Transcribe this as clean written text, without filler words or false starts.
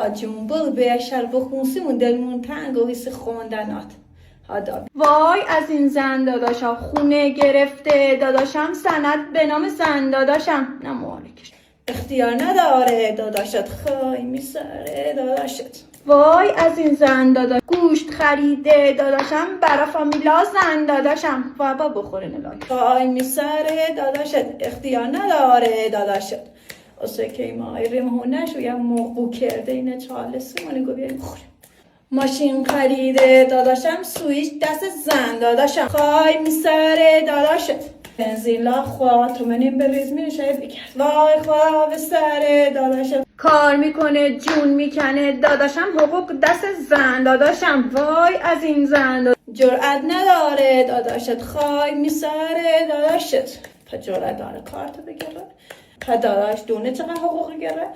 هادا جون برو به شل بخونسیمون دلمون تنگ و حس خوندنات هادا. وای از این زن داداشا خونه گرفته داداشم سند به نام زن داداشم نه مالکش اختیار نداره داداشت خای میسره داداشت. وای از این زن داداش گوشت خریده داداشم برا فامیلا زن داداشم بابا بخوره نلاک خای میسره داداشت اختیار نداره داداشت. اصلا که ما ایرم هونش و یا مقبو کرده اینه چالسی منی گو بیایی بخوره. ماشین خریده داداشم سویش دست زن داداشم خای میسره داداشت. بنزین لا خواه تو منیم بریز میشه بکرد وای خواه به سره داداشت. کار میکنه جون میکنه داداشم حقوق دست زن داداشم وای از این زن داداشم. جرأت نداره داداشت خای میسره داداشت. پا جرأت داره کارتو بگیره پا داداش دونه چقدر حقوق گره